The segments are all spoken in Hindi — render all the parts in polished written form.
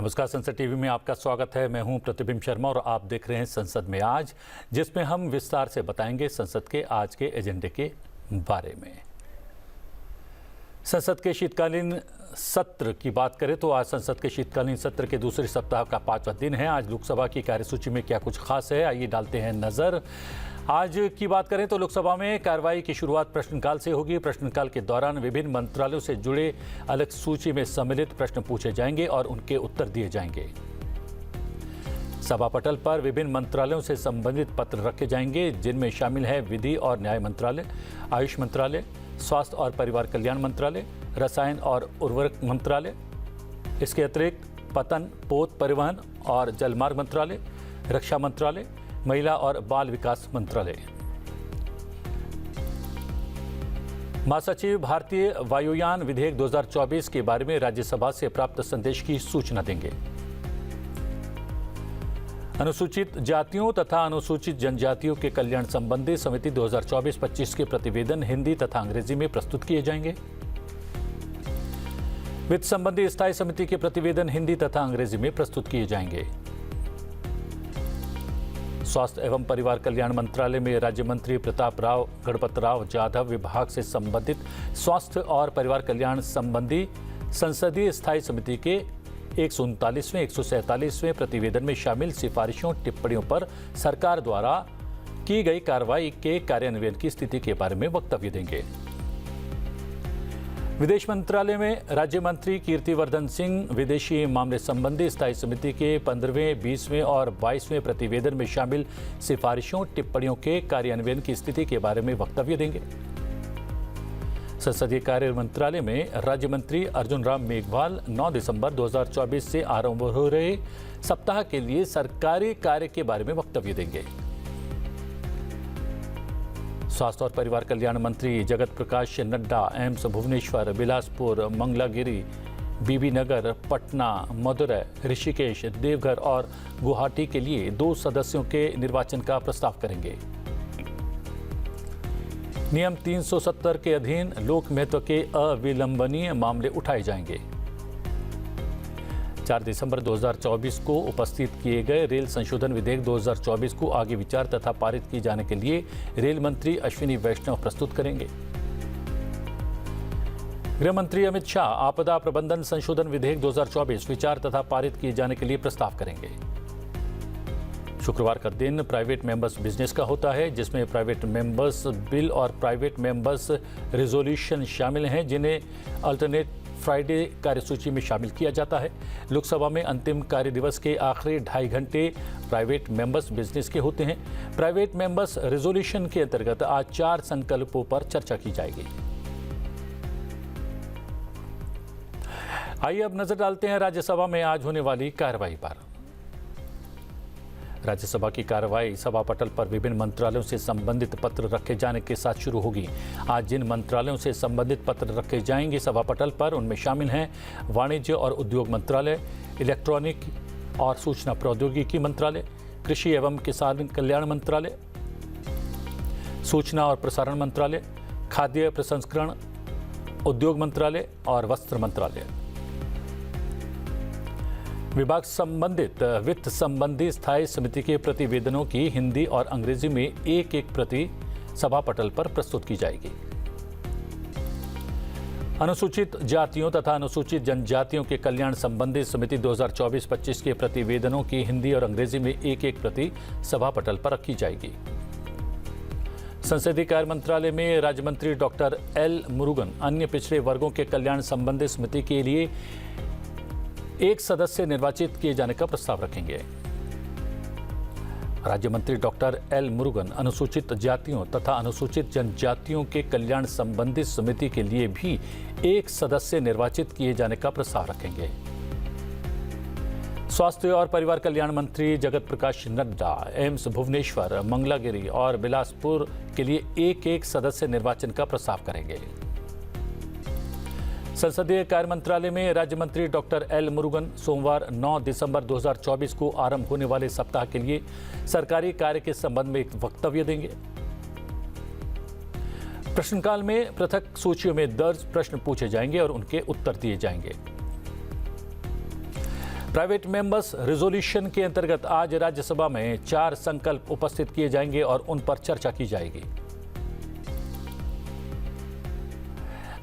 नमस्कार, संसद टीवी में आपका स्वागत है। मैं हूं प्रतिबिंब शर्मा और आप देख रहे हैं संसद में आज, जिसमें हम विस्तार से बताएंगे संसद के आज के एजेंडे के बारे में। संसद के शीतकालीन सत्र की बात करें तो आज संसद के शीतकालीन सत्र के दूसरे सप्ताह का 5वां दिन है। आज लोकसभा की कार्यसूची में क्या कुछ खास है, आइए डालते हैं नजर। आज की बात करें तो लोकसभा में कार्रवाई की शुरुआत प्रश्नकाल से होगी। प्रश्नकाल के दौरान विभिन्न मंत्रालयों से जुड़े अलग सूची में सम्मिलित प्रश्न पूछे जाएंगे और उनके उत्तर दिए जाएंगे। सभा पटल पर विभिन्न मंत्रालयों से संबंधित पत्र रखे जाएंगे, जिनमें शामिल है विधि और न्याय मंत्रालय, आयुष मंत्रालय, स्वास्थ्य और परिवार कल्याण मंत्रालय, रसायन और उर्वरक मंत्रालय। इसके अतिरिक्त पतन, पोत, परिवहन और जलमार्ग मंत्रालय, रक्षा मंत्रालय, महिला और बाल विकास मंत्रालय। महासचिव भारतीय वायुयान विधेयक 2024 के बारे में राज्यसभा से प्राप्त संदेश की सूचना देंगे। अनुसूचित जातियों तथा अनुसूचित जनजातियों के कल्याण संबंधी समिति 2024-25 के प्रतिवेदन हिंदी तथा अंग्रेजी में प्रस्तुत किए जाएंगे। वित्त संबंधी स्थायी समिति के प्रतिवेदन हिंदी तथा अंग्रेजी में प्रस्तुत किए जाएंगे। स्वास्थ्य एवं परिवार कल्याण मंत्रालय में राज्य मंत्री प्रताप राव गणपत राव जाधव विभाग से संबंधित स्वास्थ्य और परिवार कल्याण संबंधी संसदीय स्थायी समिति के 139वें 147वें प्रतिवेदन में शामिल सिफारिशों टिप्पणियों पर सरकार द्वारा की गई कार्रवाई के कार्यान्वयन की स्थिति के बारे में वक्तव्य देंगे। विदेश मंत्रालय में राज्य मंत्री कीर्तिवर्धन सिंह विदेशी मामले संबंधी स्थायी समिति के 15वें, 20वें और 22वें प्रतिवेदन में शामिल सिफारिशों टिप्पणियों के कार्यान्वयन की स्थिति के बारे में वक्तव्य देंगे। संसदीय कार्य मंत्रालय में राज्य मंत्री अर्जुन राम मेघवाल 9 दिसंबर 2024 से आरंभ हो रहे सप्ताह के लिए सरकारी कार्य के बारे में वक्तव्य देंगे। स्वास्थ्य और परिवार कल्याण मंत्री जगत प्रकाश नड्डा एम्स भुवनेश्वर, बिलासपुर, मंगलागिरी, बीबीनगर, पटना, मदुरै, ऋषिकेश, देवघर और गुवाहाटी के लिए 2 सदस्यों के निर्वाचन का प्रस्ताव करेंगे। नियम 370 के अधीन लोक महत्व के अविलंबनीय मामले उठाए जाएंगे। 4 दिसंबर 2024 को उपस्थित किए गए रेल संशोधन विधेयक 2024 को आगे विचार तथा पारित किए जाने के लिए रेल मंत्री अश्विनी वैष्णव प्रस्तुत करेंगे। गृह मंत्री अमित शाह आपदा प्रबंधन संशोधन विधेयक 2024 विचार तथा पारित किए जाने के लिए प्रस्ताव करेंगे। शुक्रवार का दिन प्राइवेट मेंबर्स बिजनेस का होता है, जिसमें प्राइवेट मेंबर्स बिल और प्राइवेट मेंबर्स रिजोल्यूशन शामिल हैं, जिन्हें अल्टरनेट फ्राइडे कार्यसूची में शामिल किया जाता है। लोकसभा में अंतिम कार्य दिवस के आखिरी 2.5 घंटे प्राइवेट मेंबर्स बिजनेस के होते हैं। प्राइवेट मेंबर्स रेजोल्यूशन के अंतर्गत आज 4 संकल्पों पर चर्चा की जाएगी। आइए अब नजर डालते हैं राज्यसभा में आज होने वाली कार्रवाई पर। राज्यसभा की कार्रवाई सभा पटल पर विभिन्न मंत्रालयों से संबंधित पत्र रखे जाने के साथ शुरू होगी। आज जिन मंत्रालयों से संबंधित पत्र रखे जाएंगे सभा पटल पर, उनमें शामिल हैं वाणिज्य और उद्योग मंत्रालय, इलेक्ट्रॉनिक और सूचना प्रौद्योगिकी मंत्रालय, कृषि एवं किसान कल्याण मंत्रालय, सूचना और प्रसारण मंत्रालय, खाद्य प्रसंस्करण उद्योग मंत्रालय और वस्त्र मंत्रालय। विभाग संबंधित वित्त संबंधी स्थायी समिति के प्रतिवेदनों की हिंदी और अंग्रेजी में एक प्रति सभा पटल पर प्रस्तुत की जाएगी। अनुसूचित जातियों तथा अनुसूचित जनजातियों के कल्याण संबंधी समिति 2024-25 के प्रतिवेदनों की हिंदी और अंग्रेजी में एक प्रति सभा पटल पर रखी जाएगी। संसदीय कार्य मंत्रालय में राज्य मंत्री डॉक्टर एल मुरुगन अन्य पिछड़े वर्गों के कल्याण संबंधी समिति के लिए 1 सदस्य निर्वाचित किए जाने का प्रस्ताव रखेंगे। राज्य मंत्री डॉक्टर एल मुरुगन अनुसूचित जातियों तथा अनुसूचित जनजातियों के कल्याण संबंधी समिति के लिए भी 1 सदस्य निर्वाचित किए जाने का प्रस्ताव रखेंगे। स्वास्थ्य और परिवार कल्याण मंत्री जगत प्रकाश नड्डा एम्स भुवनेश्वर, मंगलागिरी और बिलासपुर के लिए 1 सदस्य निर्वाचन का प्रस्ताव करेंगे। संसदीय कार्य मंत्रालय में राज्य मंत्री डॉक्टर एल मुरुगन सोमवार 9 दिसंबर 2024 को आरंभ होने वाले सप्ताह के लिए सरकारी कार्य के संबंध में एक वक्तव्य देंगे। प्रश्नकाल में पृथक सूचियों में दर्ज प्रश्न पूछे जाएंगे और उनके उत्तर दिए जाएंगे। प्राइवेट मेंबर्स रिजोल्यूशन के अंतर्गत आज राज्यसभा में 4 संकल्प उपस्थित किए जाएंगे और उन पर चर्चा की जाएगी।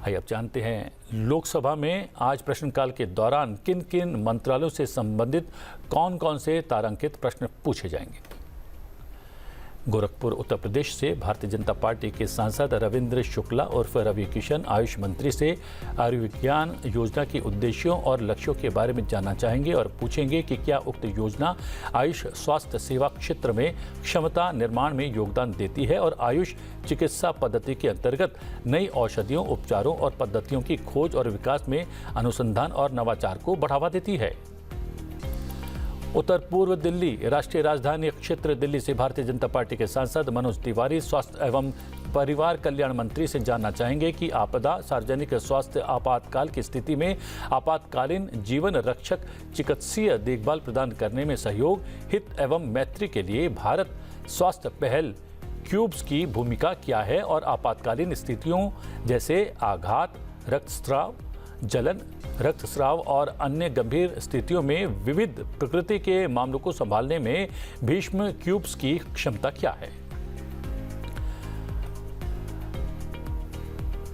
आइए अब जानते हैं लोकसभा में आज प्रश्नकाल के दौरान किन किन मंत्रालयों से संबंधित कौन कौन से तारांकित प्रश्न पूछे जाएंगे। गोरखपुर उत्तर प्रदेश से भारतीय जनता पार्टी के सांसद रविंद्र शुक्ला उर्फ रवि किशन आयुष मंत्री से आयुर्विज्ञान योजना के उद्देश्यों और लक्ष्यों के बारे में जानना चाहेंगे और पूछेंगे कि क्या उक्त योजना आयुष स्वास्थ्य सेवा क्षेत्र में क्षमता निर्माण में योगदान देती है और आयुष चिकित्सा पद्धति के अंतर्गत नई औषधियों, उपचारों और पद्धतियों की खोज और विकास में अनुसंधान और नवाचार को बढ़ावा देती है। उत्तर पूर्व दिल्ली राष्ट्रीय राजधानी क्षेत्र दिल्ली से भारतीय जनता पार्टी के सांसद मनोज तिवारी स्वास्थ्य एवं परिवार कल्याण मंत्री से जानना चाहेंगे कि आपदा, सार्वजनिक स्वास्थ्य आपातकाल की स्थिति में आपातकालीन जीवन रक्षक चिकित्सीय देखभाल प्रदान करने में सहयोग, हित एवं मैत्री के लिए भारत स्वास्थ्य पहल क्यूब्स की भूमिका क्या है और आपातकालीन स्थितियों जैसे आघात, रक्तस्राव, जलन, रक्तस्राव और अन्य गंभीर स्थितियों में विविध प्रकृति के मामलों को संभालने में भीष्म क्यूब्स की क्षमता क्या है।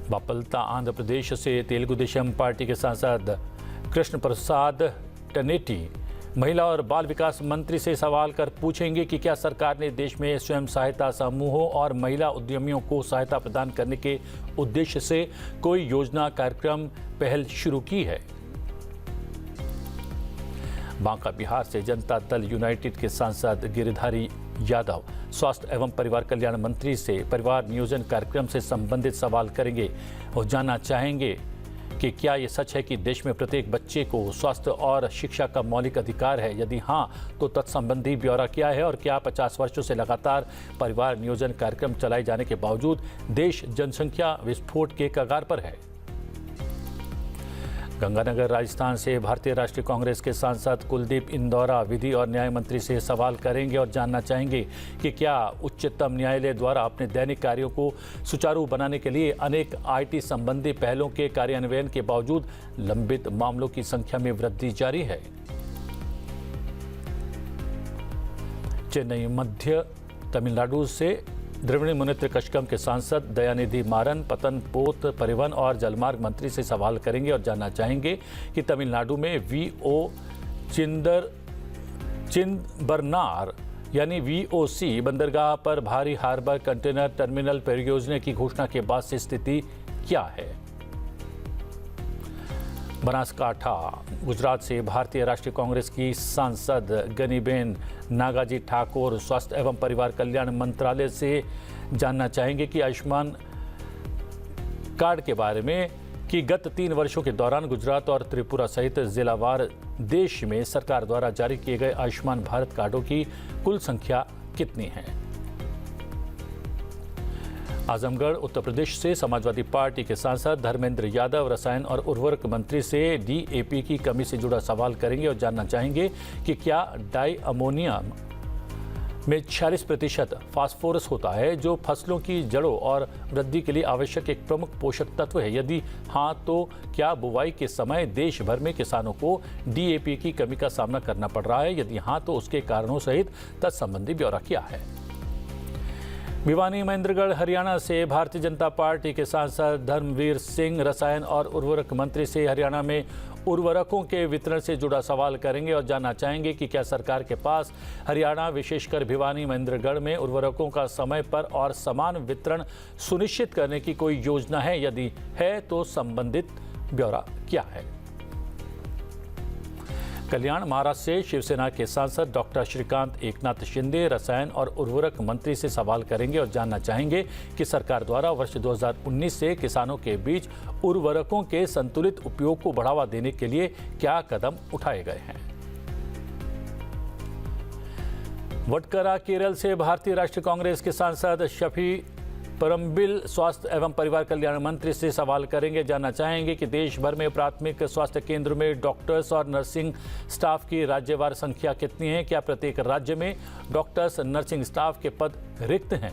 बापलता आंध्र प्रदेश से तेलुगु देशम पार्टी के सांसद कृष्ण प्रसाद टनेटी महिला और बाल विकास मंत्री से सवाल कर पूछेंगे कि क्या सरकार ने देश में स्वयं सहायता समूहों और महिला उद्यमियों को सहायता प्रदान करने के उद्देश्य से कोई योजना, कार्यक्रम, पहल शुरू की है। बांका बिहार से जनता दल यूनाइटेड के सांसद गिरिधारी यादव स्वास्थ्य एवं परिवार कल्याण मंत्री से परिवार नियोजन कार्यक्रम से संबंधित सवाल करेंगे और जानना चाहेंगे कि क्या ये सच है कि देश में प्रत्येक बच्चे को स्वास्थ्य और शिक्षा का मौलिक अधिकार है। यदि हाँ, तो तत्संबंधी ब्यौरा क्या है और क्या 50 वर्षों से लगातार परिवार नियोजन कार्यक्रम चलाए जाने के बावजूद देश जनसंख्या विस्फोट के कगार पर है। गंगानगर राजस्थान से भारतीय राष्ट्रीय कांग्रेस के सांसद कुलदीप इंदौरा विधि और न्याय मंत्री से सवाल करेंगे और जानना चाहेंगे कि क्या उच्चतम न्यायालय द्वारा अपने दैनिक कार्यों को सुचारू बनाने के लिए अनेक आईटी संबंधी पहलों के कार्यान्वयन के बावजूद लंबित मामलों की संख्या में वृद्धि जारी है। चेन्नई मध्य तमिलनाडु से द्रविड़ मुनेत्र कशकम के सांसद दयानिधि मारन पतनपोत परिवहन और जलमार्ग मंत्री से सवाल करेंगे और जानना चाहेंगे कि तमिलनाडु में वीओ चिदंबरनार यानी वीओसी बंदरगाह पर भारी हार्बर कंटेनर टर्मिनल परियोजना की घोषणा के बाद से स्थिति क्या है। बनासकांठा गुजरात से भारतीय राष्ट्रीय कांग्रेस की सांसद गनीबेन नागाजी ठाकुर स्वास्थ्य एवं परिवार कल्याण मंत्रालय से जानना चाहेंगे कि आयुष्मान कार्ड के बारे में कि गत 3 वर्षों के दौरान गुजरात और त्रिपुरा सहित जिलावार देश में सरकार द्वारा जारी किए गए आयुष्मान भारत कार्डों की कुल संख्या कितनी है। आजमगढ़ उत्तर प्रदेश से समाजवादी पार्टी के सांसद धर्मेंद्र यादव रसायन और उर्वरक मंत्री से डीएपी की कमी से जुड़ा सवाल करेंगे और जानना चाहेंगे कि क्या डाई अमोनियम में 46% फास्फोरस होता है जो फसलों की जड़ों और वृद्धि के लिए आवश्यक एक प्रमुख पोषक तत्व है। यदि हाँ, तो क्या बुवाई के समय देश भर में किसानों को डीएपी की कमी का सामना करना पड़ रहा है। यदि हाँ, तो उसके कारणों सहित तत्संबंधी ब्यौरा क्या है। भिवानी महेंद्रगढ़ हरियाणा से भारतीय जनता पार्टी के सांसद धर्मवीर सिंह रसायन और उर्वरक मंत्री से हरियाणा में उर्वरकों के वितरण से जुड़ा सवाल करेंगे और जानना चाहेंगे कि क्या सरकार के पास हरियाणा विशेषकर भिवानी महेंद्रगढ़ में उर्वरकों का समय पर और समान वितरण सुनिश्चित करने की कोई योजना है। यदि है तो संबंधित ब्यौरा क्या है। कल्याण महाराष्ट्र से शिवसेना के सांसद डॉक्टर श्रीकांत एकनाथ शिंदे रसायन और उर्वरक मंत्री से सवाल करेंगे और जानना चाहेंगे कि सरकार द्वारा वर्ष 2019 से किसानों के बीच उर्वरकों के संतुलित उपयोग को बढ़ावा देने के लिए क्या कदम उठाए गए हैं। वडकरा केरल से भारतीय राष्ट्रीय कांग्रेस के सांसद शफी परमबिल स्वास्थ्य एवं परिवार कल्याण मंत्री से सवाल करेंगे, जानना चाहेंगे कि देश भर में प्राथमिक स्वास्थ्य केंद्रों में डॉक्टर्स और नर्सिंग स्टाफ की राज्यवार संख्या कितनी है। क्या प्रत्येक राज्य में डॉक्टर्स नर्सिंग स्टाफ के पद रिक्त हैं।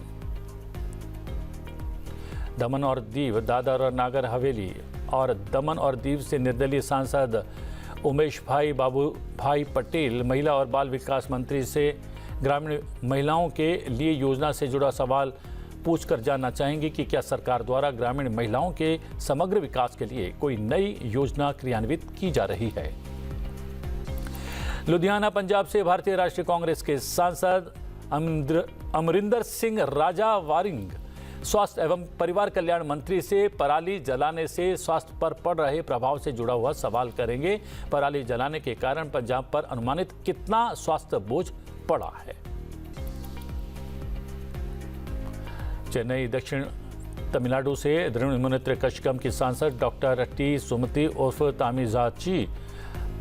दमन और दीव दादर और नागर हवेली और दमन और दीव से निर्दलीय सांसद उमेश भाई बाबू भाई पटेल महिला और बाल विकास मंत्री से ग्रामीण महिलाओं के लिए योजना से जुड़ा सवाल पूछकर जानना चाहेंगे कि क्या सरकार द्वारा ग्रामीण महिलाओं के समग्र विकास के लिए कोई नई योजना क्रियान्वित की जा रही है। लुधियाना पंजाब से भारतीय राष्ट्रीय कांग्रेस के सांसद अमरिंदर सिंह राजा वारिंग स्वास्थ्य एवं परिवार कल्याण मंत्री से पराली जलाने से स्वास्थ्य पर पड़ रहे प्रभाव से जुड़ा हुआ सवाल करेंगे। पराली जलाने के कारण पंजाब पर अनुमानित कितना स्वास्थ्य बोझ पड़ा है। चेन्नई दक्षिण तमिलनाडु से द्रोणिमुनित्र कशगम की सांसद डॉक्टर टी सुमति उर्फ तामिजाची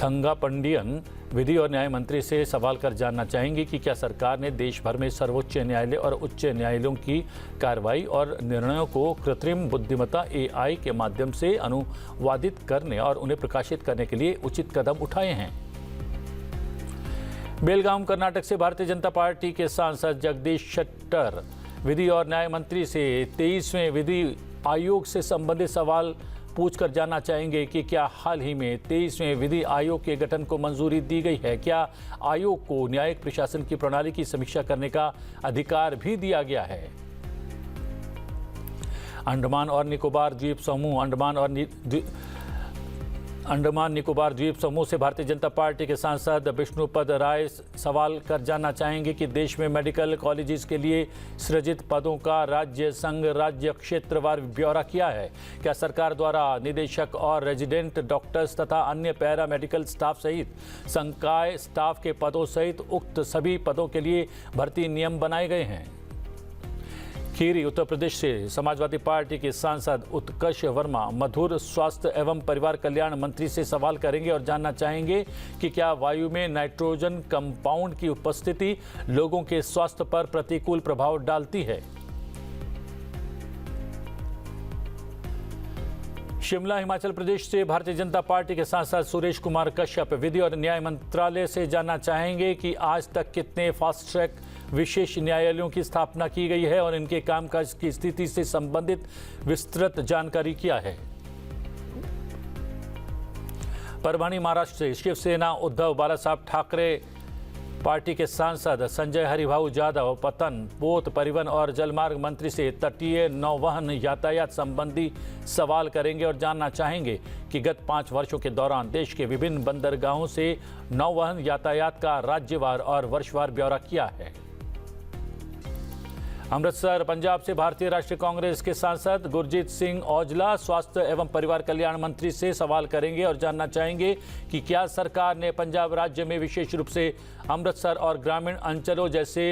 थंगापंडियन विधि और न्याय मंत्री से सवाल कर जानना चाहेंगे कि क्या सरकार ने देश भर में सर्वोच्च न्यायालय और उच्च न्यायालयों की कार्रवाई और निर्णयों को कृत्रिम बुद्धिमत्ता AI के माध्यम से अनुवादित करने और उन्हें प्रकाशित करने के लिए उचित कदम उठाए हैं। बेलगाम कर्नाटक से भारतीय जनता पार्टी के सांसद जगदीश शेट्टर विधि और न्याय मंत्री से 23वें विधि आयोग से संबंधित सवाल पूछकर जानना चाहेंगे कि क्या हाल ही में 23वें विधि आयोग के गठन को मंजूरी दी गई है। क्या आयोग को न्यायिक प्रशासन की प्रणाली की समीक्षा करने का अधिकार भी दिया गया है। अंडमान और निकोबार द्वीप समूह अंडमान निकोबार द्वीप समूह से भारतीय जनता पार्टी के सांसद विष्णुपद राय सवाल कर जानना चाहेंगे कि देश में मेडिकल कॉलेजेस के लिए सृजित पदों का राज्य संघ राज्य क्षेत्रवार ब्यौरा किया है। क्या सरकार द्वारा निदेशक और रेजिडेंट डॉक्टर्स तथा अन्य पैरा मेडिकल स्टाफ सहित संकाय स्टाफ के पदों सहित उक्त सभी पदों के लिए भर्ती नियम बनाए गए हैं। खीरी उत्तर प्रदेश से समाजवादी पार्टी के सांसद उत्कर्ष वर्मा मधुर स्वास्थ्य एवं परिवार कल्याण मंत्री से सवाल करेंगे और जानना चाहेंगे कि क्या वायु में नाइट्रोजन कंपाउंड की उपस्थिति लोगों के स्वास्थ्य पर प्रतिकूल प्रभाव डालती है। शिमला हिमाचल प्रदेश से भारतीय जनता पार्टी के सांसद सुरेश कुमार कश्यप विधि और न्याय मंत्रालय से जानना चाहेंगे कि आज तक कितने फास्ट ट्रैक विशेष न्यायालयों की स्थापना की गई है और इनके कामकाज की स्थिति से संबंधित विस्तृत जानकारी क्या है। परभणी महाराष्ट्र से शिवसेना उद्धव बालासाहब ठाकरे पार्टी के सांसद संजय हरिभाऊ जाधव पतन पोत परिवहन और जलमार्ग मंत्री से तटीय नौवहन यातायात संबंधी सवाल करेंगे और जानना चाहेंगे कि गत 5 वर्षों के दौरान देश के विभिन्न बंदरगाहों से नौवहन यातायात का राज्यवार और वर्षवार ब्यौरा किया है। अमृतसर पंजाब से भारतीय राष्ट्रीय कांग्रेस के सांसद गुरजीत सिंह औजला स्वास्थ्य एवं परिवार कल्याण मंत्री से सवाल करेंगे और जानना चाहेंगे कि क्या सरकार ने पंजाब राज्य में विशेष रूप से अमृतसर और ग्रामीण अंचलों जैसे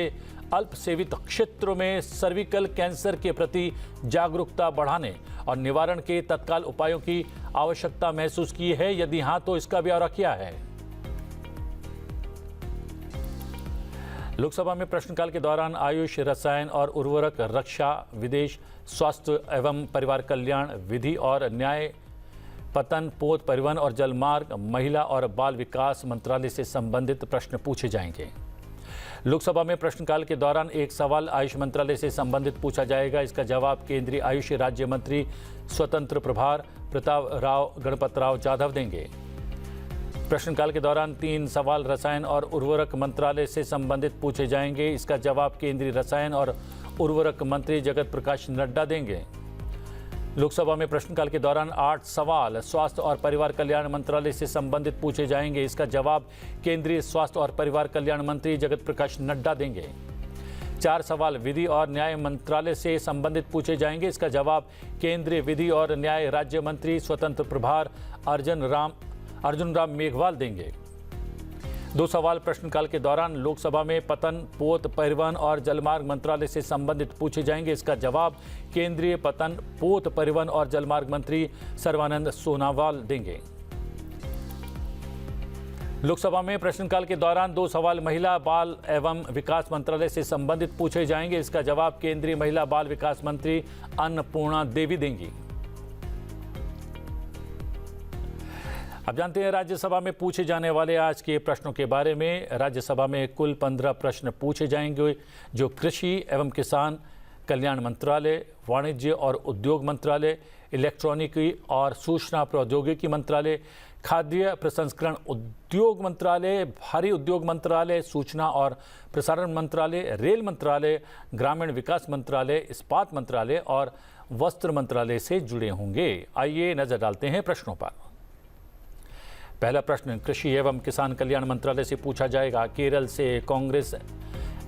अल्प सेवित क्षेत्रों में सर्विकल कैंसर के प्रति जागरूकता बढ़ाने और निवारण के तत्काल उपायों की आवश्यकता महसूस की है। यदि हाँ तो इसका ब्यौरा क्या है। लोकसभा में प्रश्नकाल के दौरान आयुष रसायन और उर्वरक रक्षा विदेश स्वास्थ्य एवं परिवार कल्याण विधि और न्याय पतन पोत परिवहन और जलमार्ग महिला और बाल विकास मंत्रालय से संबंधित प्रश्न पूछे जाएंगे। लोकसभा में प्रश्नकाल के दौरान एक सवाल आयुष मंत्रालय से संबंधित पूछा जाएगा। इसका जवाब केंद्रीय आयुष राज्य मंत्री स्वतंत्र प्रभार प्रताप राव गणपत राव जाधव देंगे। प्रश्नकाल के दौरान 3 सवाल रसायन और उर्वरक मंत्रालय से संबंधित पूछे जाएंगे। इसका जवाब केंद्रीय रसायन और उर्वरक मंत्री जगत प्रकाश नड्डा देंगे। लोकसभा में प्रश्नकाल के दौरान 8 सवाल स्वास्थ्य और परिवार कल्याण मंत्रालय से संबंधित पूछे जाएंगे। इसका जवाब केंद्रीय स्वास्थ्य और परिवार कल्याण मंत्री जगत प्रकाश नड्डा देंगे। 4 सवाल विधि और न्याय मंत्रालय से संबंधित पूछे जाएंगे। इसका जवाब केंद्रीय विधि और न्याय राज्य मंत्री स्वतंत्र प्रभार अर्जुन राम मेघवाल देंगे। 2 सवाल प्रश्नकाल के दौरान लोकसभा में पतन पोत परिवहन और जलमार्ग मंत्रालय से संबंधित पूछे जाएंगे। इसका जवाब केंद्रीय पतन पोत परिवहन और जलमार्ग मंत्री सर्बानंद सोनोवाल देंगे। लोकसभा में प्रश्नकाल के दौरान 2 सवाल महिला बाल एवं विकास मंत्रालय से संबंधित पूछे जाएंगे। इसका जवाब केंद्रीय महिला बाल विकास मंत्री अन्नपूर्णा देवी देंगी। अब जानते हैं राज्यसभा में पूछे जाने वाले आज के प्रश्नों के बारे में। राज्यसभा में कुल 15 प्रश्न पूछे जाएंगे जो कृषि एवं किसान कल्याण मंत्रालय, वाणिज्य और उद्योग मंत्रालय, इलेक्ट्रॉनिकी और सूचना प्रौद्योगिकी मंत्रालय, खाद्य प्रसंस्करण उद्योग मंत्रालय, भारी उद्योग मंत्रालय, सूचना और प्रसारण मंत्रालय, रेल मंत्रालय, ग्रामीण विकास मंत्रालय, इस्पात मंत्रालय और वस्त्र मंत्रालय से जुड़े होंगे। आइए नजर डालते हैं प्रश्नों पर। पहला प्रश्न कृषि एवं किसान कल्याण मंत्रालय से पूछा जाएगा। केरल से कांग्रेस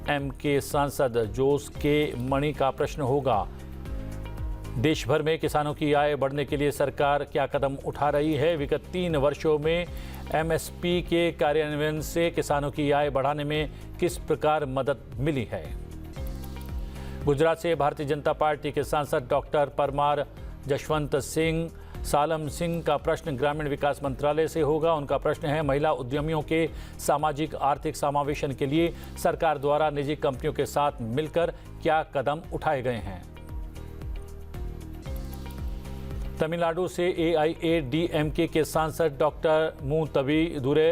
एम के सांसद जोस के मणि का प्रश्न होगा। देश भर में किसानों की आय बढ़ने के लिए सरकार क्या कदम उठा रही है? विगत 3 वर्षों में एमएसपी के कार्यान्वयन से किसानों की आय बढ़ाने में किस प्रकार मदद मिली है? गुजरात से भारतीय जनता पार्टी के सांसद डॉक्टर परमार जशवंत सिंह सालम सिंह का प्रश्न ग्रामीण विकास मंत्रालय से होगा। उनका प्रश्न है, महिला उद्यमियों के सामाजिक आर्थिक समावेशन के लिए सरकार द्वारा निजी कंपनियों के साथ मिलकर क्या कदम उठाए गए हैं? तमिलनाडु से AIADMK के सांसद डॉक्टर मुतबी दुरे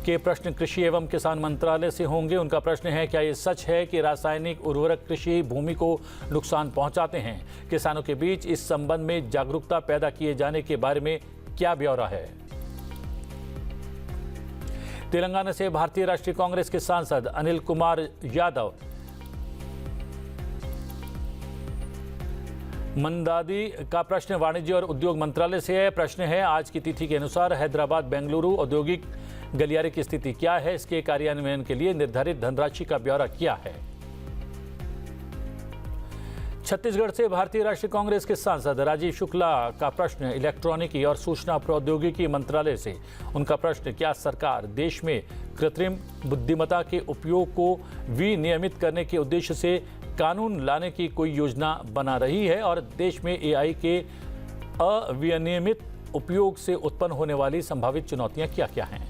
के प्रश्न कृषि एवं किसान मंत्रालय से होंगे। उनका प्रश्न है, क्या ये सच है कि रासायनिक उर्वरक कृषि भूमि को नुकसान पहुंचाते हैं? किसानों के बीच इस संबंध में जागरूकता पैदा किए जाने के बारे में क्या ब्यौरा है? तेलंगाना से भारतीय राष्ट्रीय कांग्रेस के सांसद अनिल कुमार यादव मंदादी का प्रश्न वाणिज्य और उद्योग मंत्रालय से है। प्रश्न है, आज की तिथि के अनुसार हैदराबाद बेंगलुरु औद्योगिक गलियारे की स्थिति क्या है? इसके कार्यान्वयन के लिए निर्धारित धनराशि का ब्यौरा क्या है? छत्तीसगढ़ से भारतीय राष्ट्रीय कांग्रेस के सांसद राजीव शुक्ला का प्रश्न इलेक्ट्रॉनिकी और सूचना प्रौद्योगिकी मंत्रालय से। उनका प्रश्न, क्या सरकार देश में कृत्रिम बुद्धिमत्ता के उपयोग को विनियमित करने के उद्देश्य से कानून लाने की कोई योजना बना रही है और देश में AI के अविनियमित उपयोग से उत्पन्न होने वाली संभावित चुनौतियां क्या क्या हैं?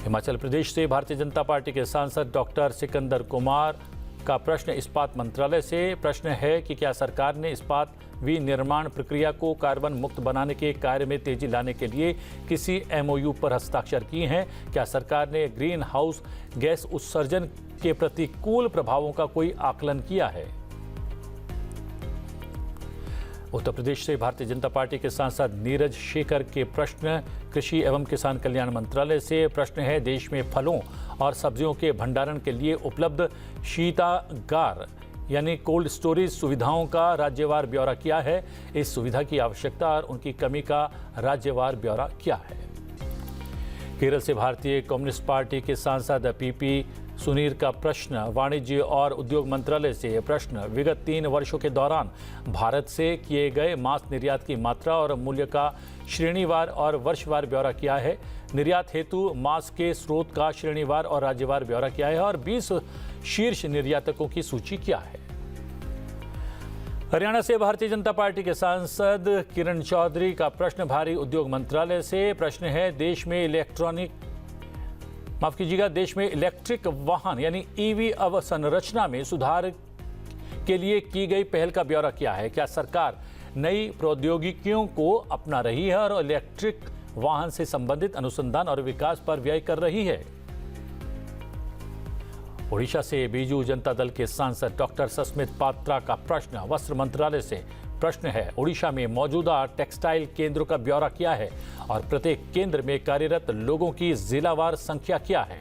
हिमाचल प्रदेश से भारतीय जनता पार्टी के सांसद डॉक्टर सिकंदर कुमार का प्रश्न इस्पात मंत्रालय से। प्रश्न है कि क्या सरकार ने इस्पात विनिर्माण प्रक्रिया को कार्बन मुक्त बनाने के कार्य में तेजी लाने के लिए किसी MOU पर हस्ताक्षर किए हैं? क्या सरकार ने ग्रीन हाउस गैस उत्सर्जन के प्रतिकूल प्रभावों का कोई आकलन किया है? उत्तर प्रदेश से भारतीय जनता पार्टी के सांसद नीरज शेखर के प्रश्न कृषि एवं किसान कल्याण मंत्रालय से। प्रश्न है, देश में फलों और सब्जियों के भंडारण के लिए उपलब्ध शीतागार यानी कोल्ड स्टोरेज सुविधाओं का राज्यवार ब्यौरा क्या है? इस सुविधा की आवश्यकता और उनकी कमी का राज्यवार ब्यौरा क्या है? केरल से भारतीय कम्युनिस्ट पार्टी के सांसद PP सुनीर का प्रश्न वाणिज्य और उद्योग मंत्रालय से। प्रश्न, विगत 3 वर्षों के दौरान भारत से किए गए मांस निर्यात की मात्रा और मूल्य का श्रेणीवार और वर्षवार ब्यौरा क्या है? निर्यात हेतु मांस के स्रोत का श्रेणीवार और राज्यवार ब्यौरा क्या है? और 20 शीर्ष निर्यातकों की सूची क्या है? हरियाणा से भारतीय जनता पार्टी के सांसद किरण चौधरी का प्रश्न भारी उद्योग मंत्रालय से। प्रश्न है, देश में देश में इलेक्ट्रिक वाहन यानी EV अवसंरचना में सुधार के लिए की गई पहल का ब्यौरा क्या है? क्या सरकार नई प्रौद्योगिकियों को अपना रही है और इलेक्ट्रिक वाहन से संबंधित अनुसंधान और विकास पर व्यय कर रही है? ओडिशा से बीजू जनता दल के सांसद डॉक्टर सस्मित पात्रा का प्रश्न वस्त्र मंत्रालय से। प्रश्न है, ओडिशा में मौजूदा टेक्सटाइल केंद्रों का ब्यौरा क्या है और प्रत्येक केंद्र में कार्यरत लोगों की जिलावार संख्या क्या है?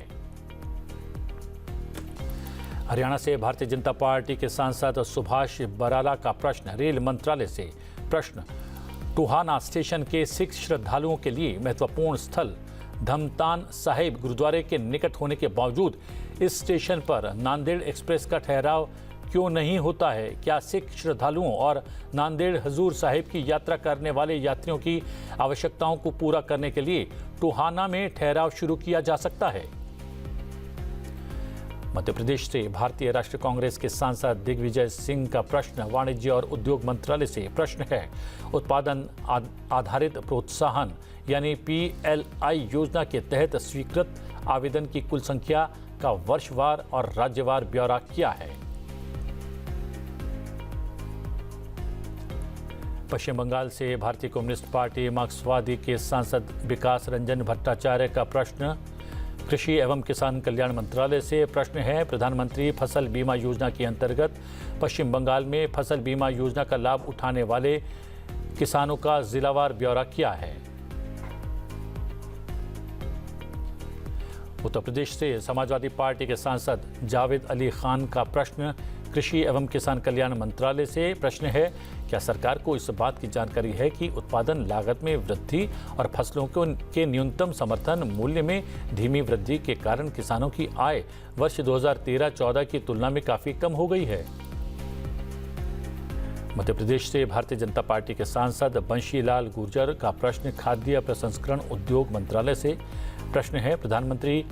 हरियाणा से भारतीय जनता पार्टी के सांसद सुभाष बराला का प्रश्न रेल मंत्रालय से। प्रश्न, टोहाना स्टेशन के सिख श्रद्धालुओं के लिए महत्वपूर्ण स्थल धमतान साहिब गुरुद्वारे के निकट होने के बावजूद इस स्टेशन पर नांदेड़ एक्सप्रेस का ठहराव क्यों नहीं होता है? क्या सिख श्रद्धालुओं और नांदेड़ हजूर साहिब की यात्रा करने वाले यात्रियों की आवश्यकताओं को पूरा करने के लिए टोहाना में ठहराव शुरू किया जा सकता है? मध्य प्रदेश से भारतीय राष्ट्रीय कांग्रेस के सांसद दिग्विजय सिंह का प्रश्न वाणिज्य और उद्योग मंत्रालय से। प्रश्न है, उत्पादन आधारित प्रोत्साहन यानी PLI योजना के तहत स्वीकृत आवेदन की कुल संख्या का वर्षवार और राज्यवार ब्यौरा क्या है? पश्चिम बंगाल से भारतीय कम्युनिस्ट पार्टी मार्क्सवादी के सांसद विकास रंजन भट्टाचार्य का प्रश्न कृषि एवं किसान कल्याण मंत्रालय से। प्रश्न है, प्रधानमंत्री फसल बीमा योजना के अंतर्गत पश्चिम बंगाल में फसल बीमा योजना का लाभ उठाने वाले किसानों का जिलावार ब्यौरा क्या है? उत्तर प्रदेश से समाजवादी पार्टी के सांसद जावेद अली खान का प्रश्न कृषि एवं किसान कल्याण मंत्रालय से। प्रश्न है, क्या सरकार को इस बात की जानकारी है कि उत्पादन लागत में वृद्धि और फसलों के न्यूनतम समर्थन मूल्य में धीमी वृद्धि के कारण किसानों की आय वर्ष 2013-14 की तुलना में काफी कम हो गई है? मध्य प्रदेश से भारतीय जनता पार्टी के सांसद बंशीलाल गुर्जर का प्रश्न खाद्य प्रसंस्करण उद्योग मंत्रालय से। प्रश्न है, प्रधानमंत्री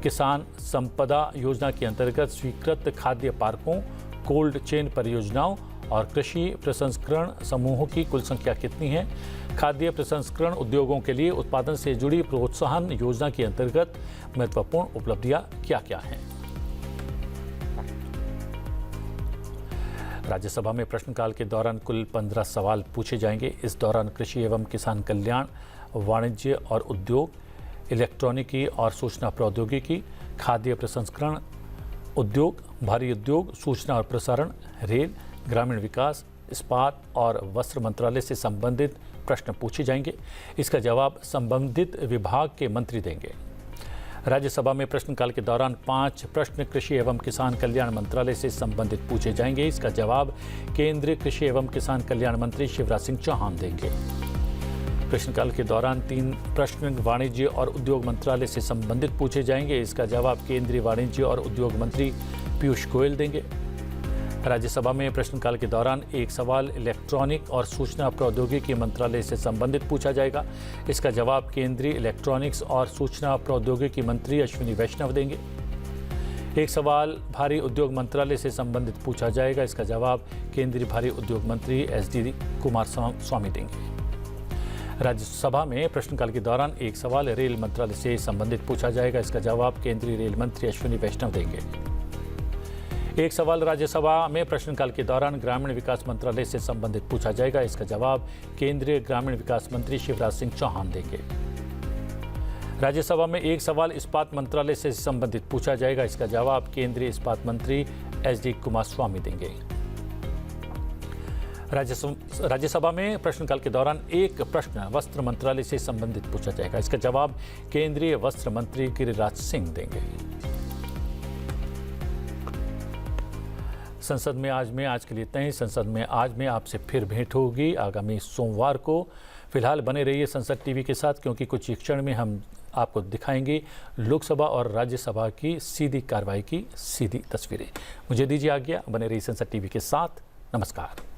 किसान संपदा योजना के अंतर्गत स्वीकृत खाद्य पार्कों, कोल्ड चेन परियोजनाओं और कृषि प्रसंस्करण समूहों की कुल संख्या कितनी है? खाद्य प्रसंस्करण उद्योगों के लिए उत्पादन से जुड़ी प्रोत्साहन योजना के अंतर्गत महत्वपूर्ण उपलब्धियां क्या-क्या हैं? राज्यसभा में प्रश्नकाल के दौरान कुल 15 सवाल पूछे जाएंगे। इस दौरान कृषि एवं किसान कल्याण, वाणिज्य और उद्योग, इलेक्ट्रॉनिकी और सूचना प्रौद्योगिकी, खाद्य प्रसंस्करण उद्योग, भारी उद्योग, सूचना और प्रसारण, रेल, ग्रामीण विकास, इस्पात और वस्त्र मंत्रालय से संबंधित प्रश्न पूछे जाएंगे। इसका जवाब संबंधित विभाग के मंत्री देंगे। राज्यसभा में प्रश्नकाल के दौरान 5 प्रश्न कृषि एवं किसान कल्याण मंत्रालय से संबंधित पूछे जाएंगे। इसका जवाब केंद्रीय कृषि एवं किसान कल्याण मंत्री शिवराज सिंह चौहान देंगे। प्रश्नकाल के दौरान 3 प्रश्न वाणिज्य और उद्योग मंत्रालय से संबंधित पूछे जाएंगे। इसका जवाब केंद्रीय वाणिज्य और उद्योग मंत्री पीयूष गोयल देंगे। राज्यसभा में प्रश्नकाल के दौरान 1 सवाल इलेक्ट्रॉनिक और सूचना प्रौद्योगिकी मंत्रालय से संबंधित पूछा जाएगा। इसका जवाब केंद्रीय इलेक्ट्रॉनिक्स और सूचना प्रौद्योगिकी मंत्री अश्विनी वैष्णव देंगे। 1 सवाल भारी उद्योग मंत्रालय से संबंधित पूछा जाएगा। इसका जवाब केंद्रीय भारी उद्योग मंत्री SD कुमारस्वामी देंगे। राज्यसभा में प्रश्नकाल के दौरान 1 सवाल रेल मंत्रालय से संबंधित पूछा जाएगा। इसका जवाब केंद्रीय रेल मंत्री अश्विनी वैष्णव देंगे। 1 सवाल राज्यसभा में प्रश्नकाल के दौरान ग्रामीण विकास मंत्रालय से संबंधित पूछा जाएगा। इसका जवाब केंद्रीय ग्रामीण विकास मंत्री शिवराज सिंह चौहान देंगे। राज्यसभा में 1 सवाल इस्पात मंत्रालय से संबंधित पूछा जाएगा। इसका जवाब केंद्रीय इस्पात मंत्री SD कुमारस्वामी देंगे। राज्यसभा में प्रश्नकाल के दौरान 1 प्रश्न वस्त्र मंत्रालय से संबंधित पूछा जाएगा। इसका जवाब केंद्रीय वस्त्र मंत्री गिरिराज सिंह देंगे। संसद में आज के लिए इतना ही। संसद में आज में आपसे फिर भेंट होगी आगामी सोमवार को। फिलहाल बने रहिए संसद टीवी के साथ, क्योंकि कुछ ही क्षण में हम आपको दिखाएंगे लोकसभा और राज्यसभा की सीधी कार्रवाई की सीधी तस्वीरें। मुझे दीजिए आज्ञा, बने रहिए संसद टीवी के साथ। नमस्कार।